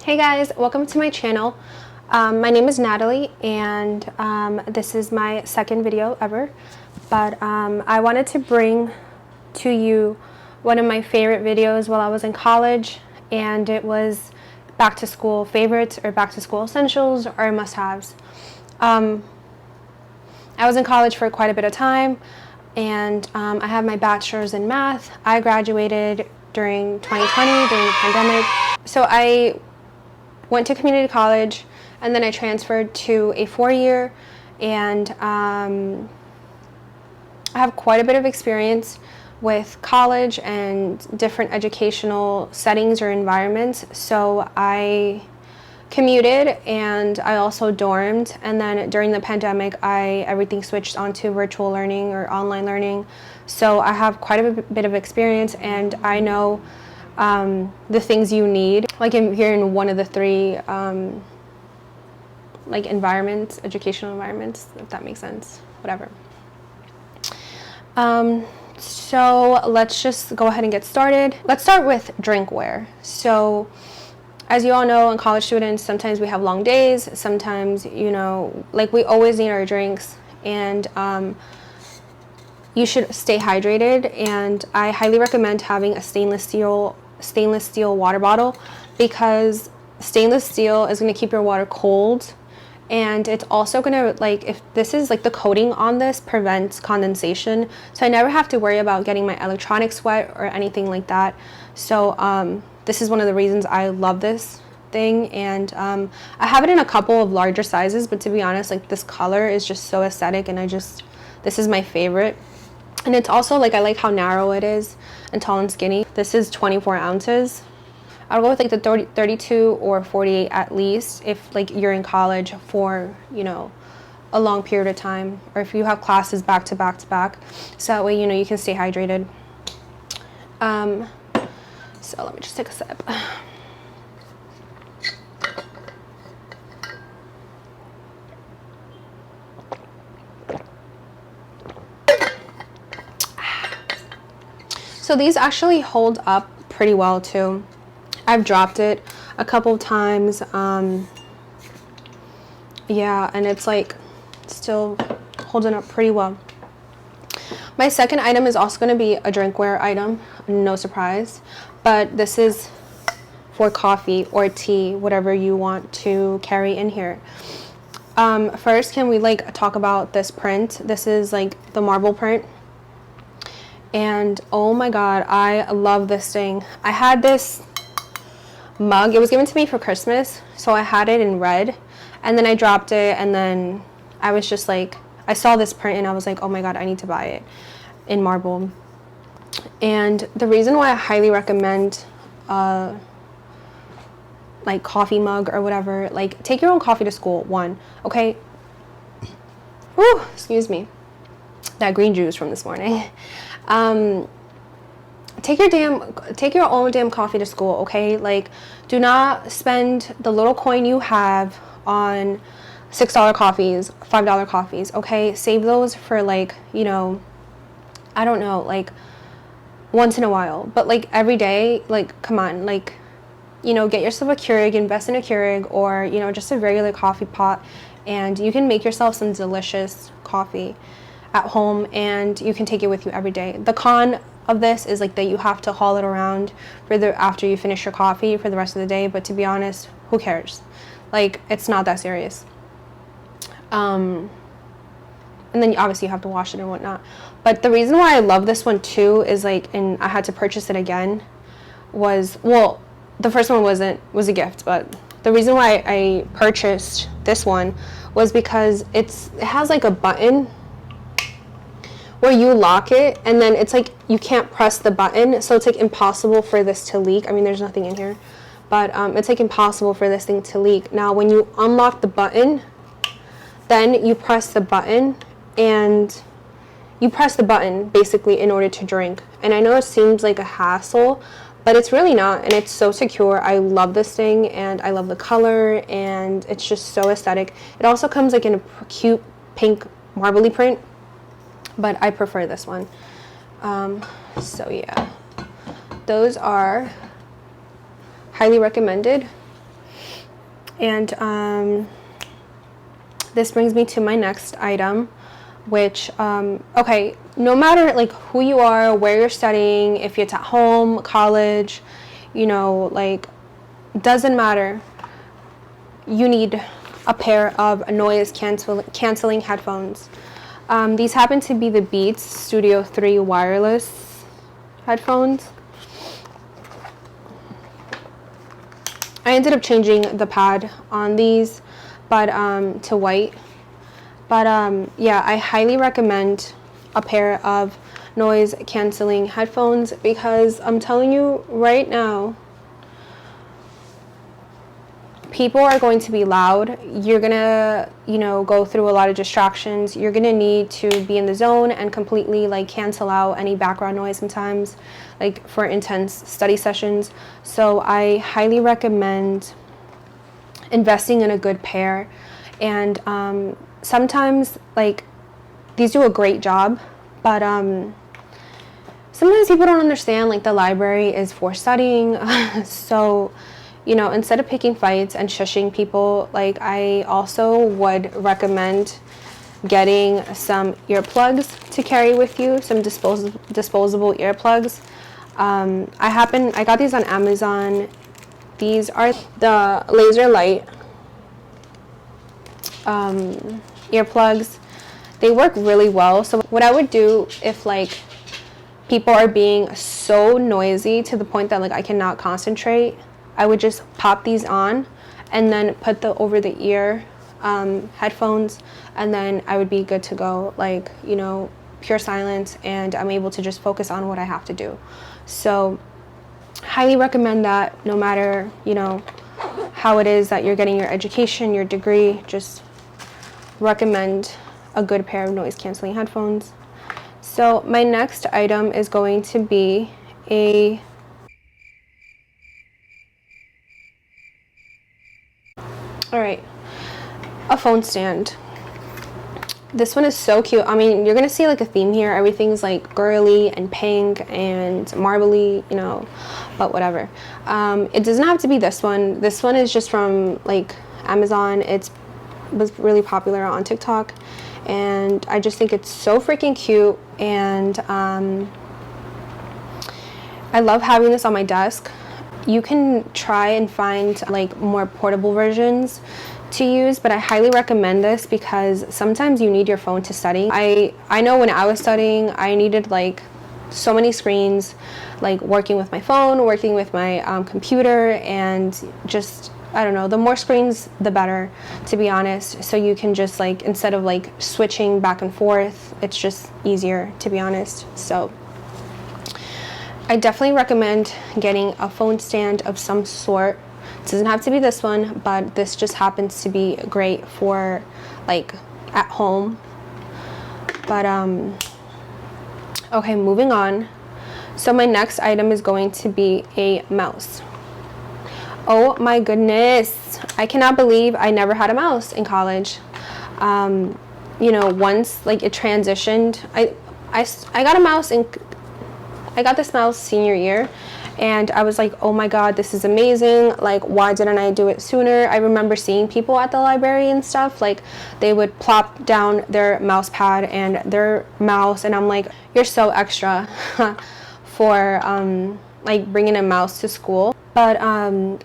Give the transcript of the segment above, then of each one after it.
Hey guys, welcome to my channel. My name is Natalie and this is my second video ever, but I wanted to bring to you one of my favorite videos while I was in college, and it was back to school favorites or back to school essentials or must-haves. I was in college for quite a bit of time, and I have my bachelor's in math. I graduated during 2020 during the pandemic. So I went to community college, and then I transferred to a 4-year, and I have quite a bit of experience with college and different educational settings or environments. So I commuted and I also dormed, and then during the pandemic everything switched onto virtual learning or online learning. So I have quite a bit of experience, and I know the things you need, like if you're in one of the three like environments, educational environments, if that makes sense, whatever. So let's just go ahead and get started. Let's start with drinkware. So as you all know, in college students, sometimes we have long days, sometimes, you know, like we always need our drinks, and you should stay hydrated, and I highly recommend having a stainless steel water bottle, because stainless steel is going to keep your water cold, and it's also going to, like, if this is like the coating on this prevents condensation, so I never have to worry about getting my electronics wet or anything like that. So this is one of the reasons I love this thing, and I have it in a couple of larger sizes, but to be honest, like, this color is just so aesthetic, and this is my favorite. And it's also, like, I like how narrow it is and tall and skinny. This is 24 ounces. I'll go with like the 32 or 48 at least if, like, you're in college for, you know, a long period of time, or if you have classes back to back to back, so that way, you know, you can stay hydrated. So let me just take a sip. So these actually hold up pretty well too. I've dropped it a couple of times. Yeah, and it's like still holding up pretty well. My second item is also going to be a drinkware item, no surprise, but this is for coffee or tea, whatever you want to carry in here. First, can we like talk about this print? This is like the marble print. And oh my god, I love this thing. I had this mug, it was given to me for Christmas, so I had it in red, and then I dropped it, and then I was just like, I saw this print and I was like, oh my god, I need to buy it in marble. And the reason why I highly recommend like coffee mug or whatever, like, take your own coffee to school, one, okay? Whew, excuse me, that green juice from this morning. Take your own damn coffee to school, okay? Like, do not spend the little coin you have on $6 coffees, $5 coffees, okay? Save those for, like, you know, I don't know, like, once in a while. But, like, every day, like, come on, like, you know, get yourself a Keurig, invest in a Keurig, or, you know, just a regular coffee pot, and you can make yourself some delicious coffee at home, and you can take it with you every day. The con of this is, like, that you have to haul it around after you finish your coffee for the rest of the day, but to be honest, who cares? Like, it's not that serious. And then obviously you have to wash it and whatnot. But the reason why I love this one too is, like, and I had to purchase it again, was, well, the first one was a gift, but the reason why I purchased this one was because it has like a button where you lock it, and then it's like you can't press the button, so it's like impossible for this to leak. I mean, there's nothing in here, but it's like impossible for this thing to leak. Now when you unlock the button, then you press the button, and you press the button basically in order to drink. And I know it seems like a hassle, but it's really not, and it's so secure. I love this thing, and I love the color, and it's just so aesthetic. It also comes like in a cute pink marbly print, but I prefer this one. So yeah, those are highly recommended. And this brings me to my next item, which, okay, no matter like who you are, where you're studying, if it's at home, college, you know, like, doesn't matter, you need a pair of noise canceling headphones. These happen to be the Beats Studio 3 wireless headphones. I ended up changing the pad on these, but to white. But yeah, I highly recommend a pair of noise canceling headphones, because I'm telling you right now, people are going to be loud. You're gonna, you know, go through a lot of distractions. You're gonna need to be in the zone and completely like cancel out any background noise sometimes, like for intense study sessions. So I highly recommend investing in a good pair. And sometimes like these do a great job, but sometimes people don't understand like the library is for studying. So, you know, instead of picking fights and shushing people, like I also would recommend getting some earplugs to carry with you, some disposable earplugs. I got these on Amazon. These are the laser light earplugs. They work really well. So what I would do if like people are being so noisy to the point that like I cannot concentrate, I would just pop these on and then put the over the ear headphones, and then I would be good to go, like, you know, pure silence, and I'm able to just focus on what I have to do. So highly recommend that, no matter, you know, how it is that you're getting your education, your degree, just recommend a good pair of noise canceling headphones. So my next item is going to be a phone stand. This one is so cute. I mean, you're gonna see like a theme here. Everything's like girly and pink and marbly, you know, but whatever. It doesn't have to be this one. This one is just from like Amazon. It was really popular on TikTok, and I just think it's so freaking cute. And I love having this on my desk. You can try and find like more portable versions to use, but I highly recommend this because sometimes you need your phone to study. I know when I was studying, I needed like so many screens, like working with my phone, working with my computer, and just, I don't know, the more screens the better, to be honest. So you can just like, instead of like switching back and forth, it's just easier, to be honest. So I definitely recommend getting a phone stand of some sort. It doesn't have to be this one, but this just happens to be great for like at home. But okay, moving on. So my next item is going to be a mouse. Oh my goodness, I cannot believe I never had a mouse in college. You know, once like it transitioned, I got a mouse in, I got this mouse senior year, and I was like, oh my god, this is amazing. Like, why didn't I do it sooner? I remember seeing people at the library and stuff, like they would plop down their mouse pad and their mouse, and I'm like, you're so extra for like bringing a mouse to school. But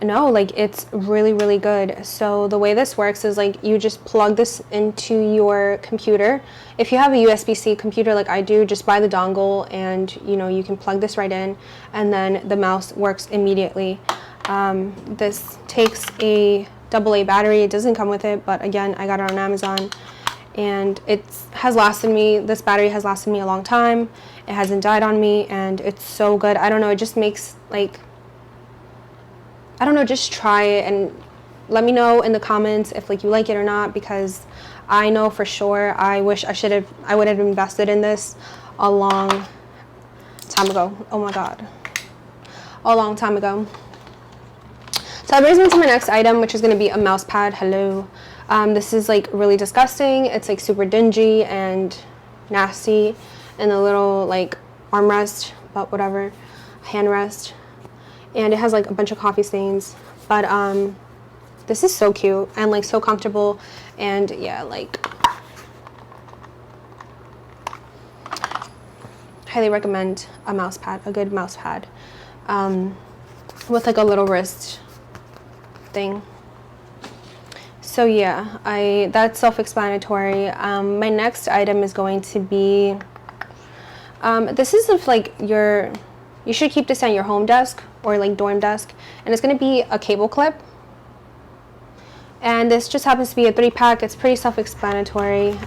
no, like it's really, really good. So the way this works is like you just plug this into your computer. If you have a USB-C computer like I do, just buy the dongle, and you know, you can plug this right in, and then the mouse works immediately. This takes a AA battery. It doesn't come with it, but again, I got it on Amazon, and it has lasted me, this battery has lasted me a long time. It hasn't died on me, and it's so good. I don't know, it just makes like, I don't know, just try it and let me know in the comments if like you like it or not, because I know for sure I wish I would have invested in this a long time ago. Oh my god, a long time ago. So that brings me to my next item, which is going to be a mouse pad. Hello. This is like really disgusting. It's like super dingy and nasty, and a little like armrest, but whatever, hand rest. And it has like a bunch of coffee stains, but this is so cute and like so comfortable. And yeah, like highly recommend a mouse pad, a good mouse pad, with like a little wrist thing. So yeah, that's self-explanatory. My next item is going to be, this is if like you should keep this on your home desk or like dorm desk, and it's going to be a cable clip. And this just happens to be a 3-pack. It's pretty self-explanatory.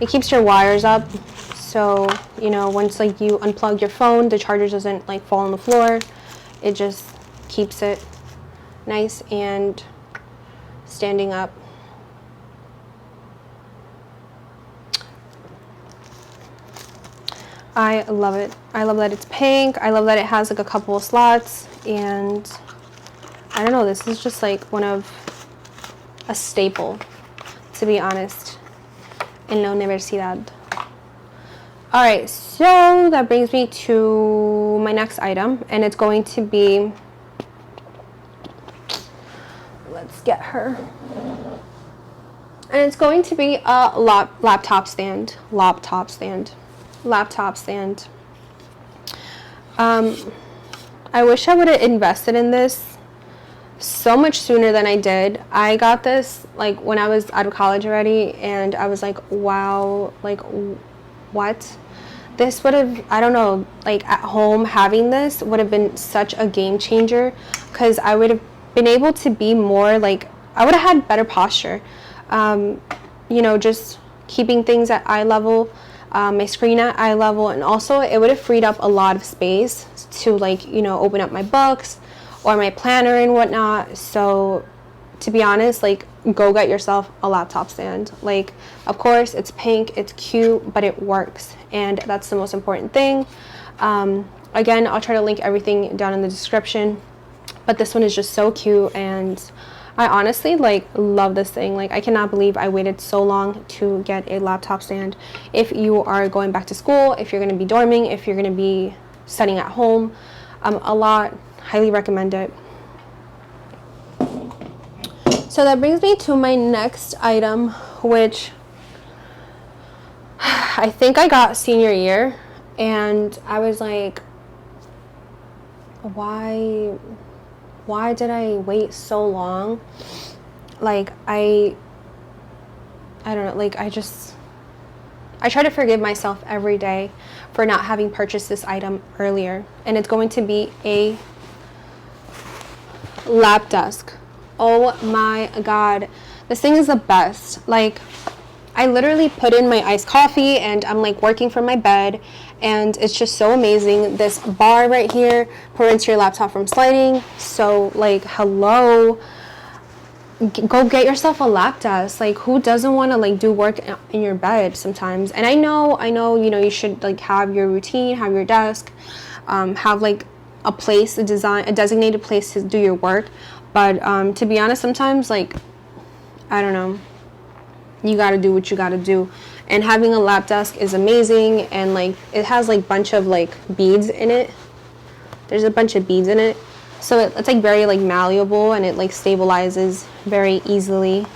It keeps your wires up, so you know, once like you unplug your phone, the charger doesn't like fall on the floor. It just keeps it nice and standing up. I love it. I love that it's pink. I love that it has like a couple of slots, and I don't know, this is just like a staple, to be honest, en la universidad. All right, so that brings me to my next item, and it's going to be, let's get her. And it's going to be a laptop stand. I wish I would have invested in this so much sooner than I did. I got this like when I was out of college already, and I was like, wow, like what? This would have, I don't know, like at home having this would have been such a game changer, because I would have been able to be more like, I would have had better posture. You know, just keeping things at eye level, my screen at eye level, and also it would have freed up a lot of space to like, you know, open up my books or my planner and whatnot. So to be honest, like go get yourself a laptop stand. Like, of course it's pink, it's cute, but it works, and that's the most important thing. Again, I'll try to link everything down in the description, but this one is just so cute, and I honestly like love this thing. Like, I cannot believe I waited so long to get a laptop stand. If you are going back to school, if you're going to be dorming, if you're going to be studying at home a lot, highly recommend it. So that brings me to my next item, which I think I got senior year, and I was like, why did I wait so long? Like, I don't know, like I try to forgive myself every day for not having purchased this item earlier, and it's going to be a lap desk. Oh my god, this thing is the best. Like, I literally put in my iced coffee and I'm like working from my bed, and it's just so amazing. This bar right here prevents your laptop from sliding. So like, hello, go get yourself a lap desk. Like, who doesn't want to like do work in your bed sometimes? And I know, you know, you should like have your routine, have your desk, have like a place, a designated place to do your work. But to be honest, sometimes like, I don't know, you gotta do what you gotta do. And having a lap desk is amazing, and like it has like bunch of like beads in it. There's a bunch of beads in it, so it's like very like malleable, and it like stabilizes very easily.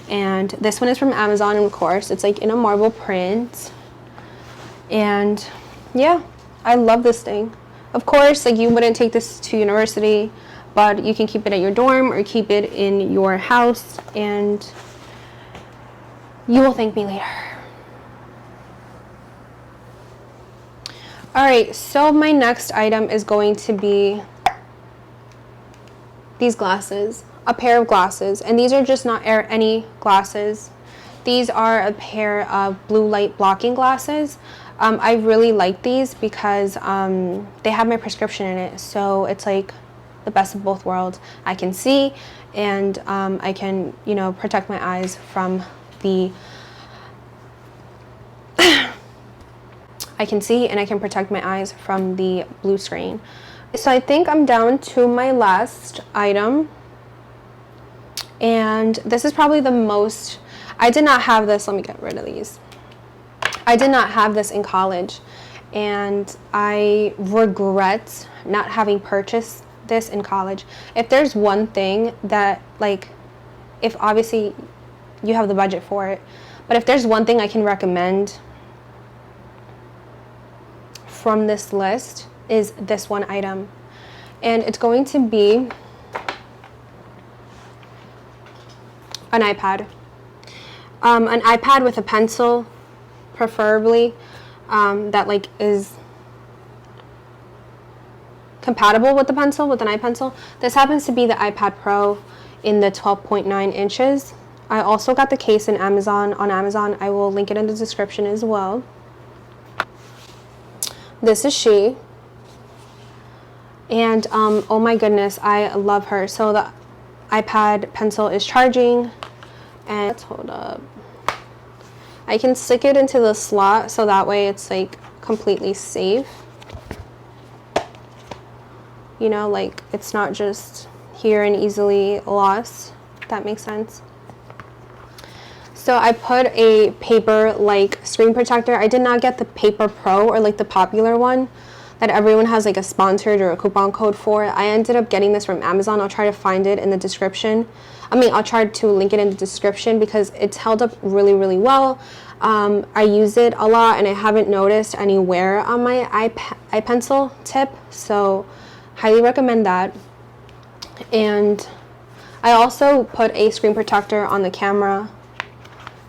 And this one is from Amazon, and of course it's like in a marble print. And yeah, I love this thing. Of course, like you wouldn't take this to university, but you can keep it at your dorm or keep it in your house, and you will thank me later. Alright, so my next item is going to be these glasses, a pair of glasses, and these are just not any glasses. These are a pair of blue light blocking glasses. I really like these because they have my prescription in it, so it's like the best of both worlds. I can see, and I can, you know, protect my eyes from the I can see and I can protect my eyes from the blue screen. So I think I'm down to my last item, and this is probably the most, I did not have this, let me get rid of these. I did not have this in college, and I regret not having purchased this in college. If there's one thing that, like, if obviously you have the budget for it, but if there's one thing I can recommend from this list, is this one item. And it's going to be an iPad. An iPad with a pencil, preferably, that like is compatible with the pencil, with an iPencil. This happens to be the iPad Pro in the 12.9 inches. I also got the case on Amazon. I will link it in the description as well. This is she. And oh my goodness, I love her. So the iPad pencil is charging, and let's hold up. I can stick it into the slot so that way it's like completely safe. You know, like it's not just here and easily lost. If that makes sense. So I put a paper like screen protector. I did not get the Paper Pro or like the popular one that everyone has like a sponsored or a coupon code for. I ended up getting this from Amazon. I'll try to find it in the description. I'll try to link it in the description because it's held up really, really well. I use it a lot and I haven't noticed any wear on my iPencil tip, so highly recommend that. And I also put a screen protector on the camera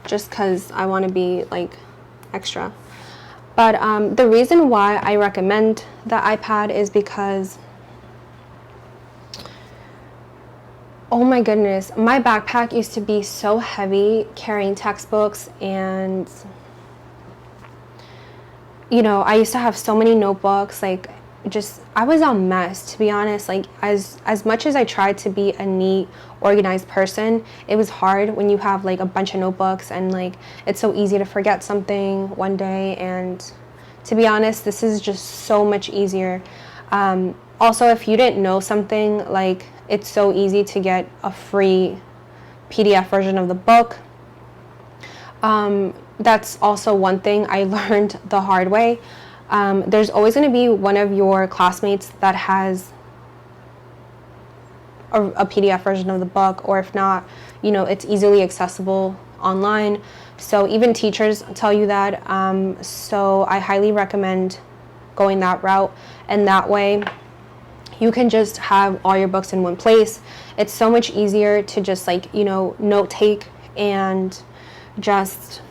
just because I want to be like extra. But the reason why I recommend the iPad is because, oh my goodness, my backpack used to be so heavy carrying textbooks, and you know, I used to have so many notebooks, like just I was a mess, to be honest. Like as much as I tried to be a neat, organized person, it was hard when you have like a bunch of notebooks and like it's so easy to forget something one day. And to be honest, this is just so much easier. Also, if you didn't know something, like it's so easy to get a free PDF version of the book. That's also one thing I learned the hard way. There's always going to be one of your classmates that has a PDF version of the book, or if not, you know, it's easily accessible online. So even teachers tell you that. So I highly recommend going that route, and that way you can just have all your books in one place. It's so much easier to just like, you know, note take and just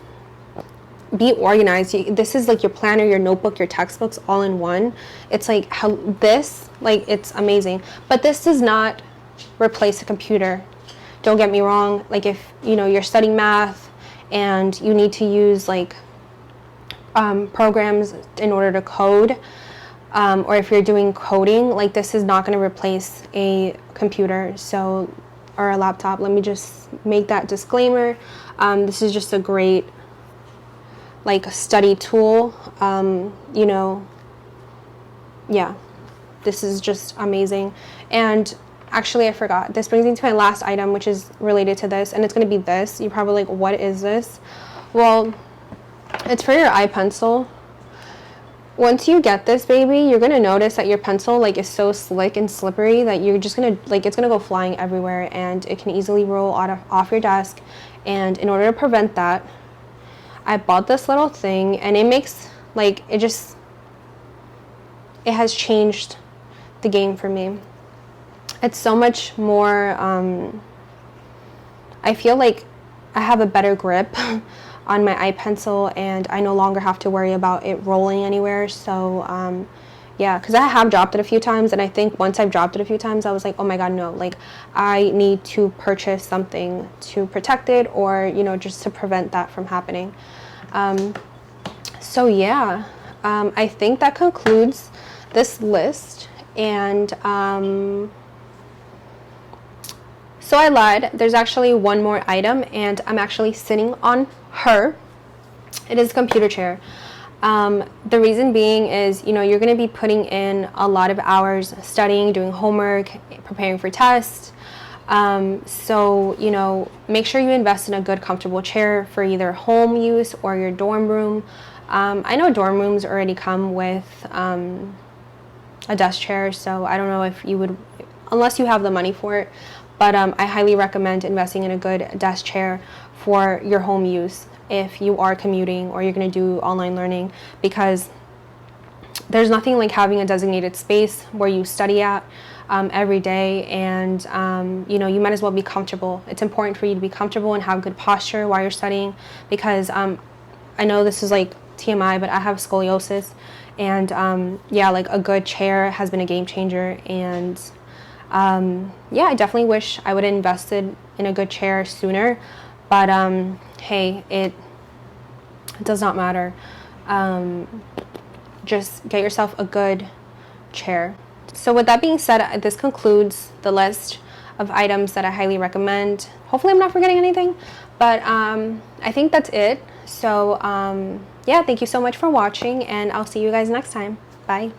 be organized. This is like your planner, your notebook, your textbooks all in one. It's like how this, like it's amazing. But this does not replace a computer. Don't get me wrong. Like if, you know, you're studying math and you need to use like programs in order to code, or if you're doing coding, like this is not going to replace a computer, so, or a laptop. Let me just make that disclaimer. This is just a great like study tool. You know, yeah, this is just amazing. And actually I forgot, this brings me to my last item, which is related to this, and it's going to be this. You're probably like, what is this? Well, it's for your iPencil. Once you get this baby, you're going to notice that your pencil like is so slick and slippery that you're just going to like, it's going to go flying everywhere, and it can easily roll off your desk. And in order to prevent that, I bought this little thing, and it makes like, it has changed the game for me. It's so much more, I feel like I have a better grip on my iPencil, and I no longer have to worry about it rolling anywhere. So yeah, because I have dropped it a few times, and I think once I've dropped it a few times, I was like, oh my god, no, like I need to purchase something to protect it, or you know, just to prevent that from happening. So yeah, I think that concludes this list. And so I lied, there's actually one more item, and I'm actually sitting on her. It is a computer chair. The reason being is, you know, you're going to be putting in a lot of hours studying, doing homework, preparing for tests. So, you know, make sure you invest in a good, comfortable chair for either home use or your dorm room. I know dorm rooms already come with a desk chair, so I don't know if you would unless you have the money for it. But I highly recommend investing in a good desk chair for your home use if you are commuting or you're going to do online learning, because there's nothing like having a designated space where you study at every day, and you know, you might as well be comfortable. It's important for you to be comfortable and have good posture while you're studying, because I know this is like TMI, but I have scoliosis, and yeah, like a good chair has been a game changer. And yeah, I definitely wish I would have invested in a good chair sooner, but hey, it does not matter. Just get yourself a good chair. So with that being said, this concludes the list of items that I highly recommend. Hopefully I'm not forgetting anything, but I think that's it. So yeah, thank you so much for watching, and I'll see you guys next time. Bye.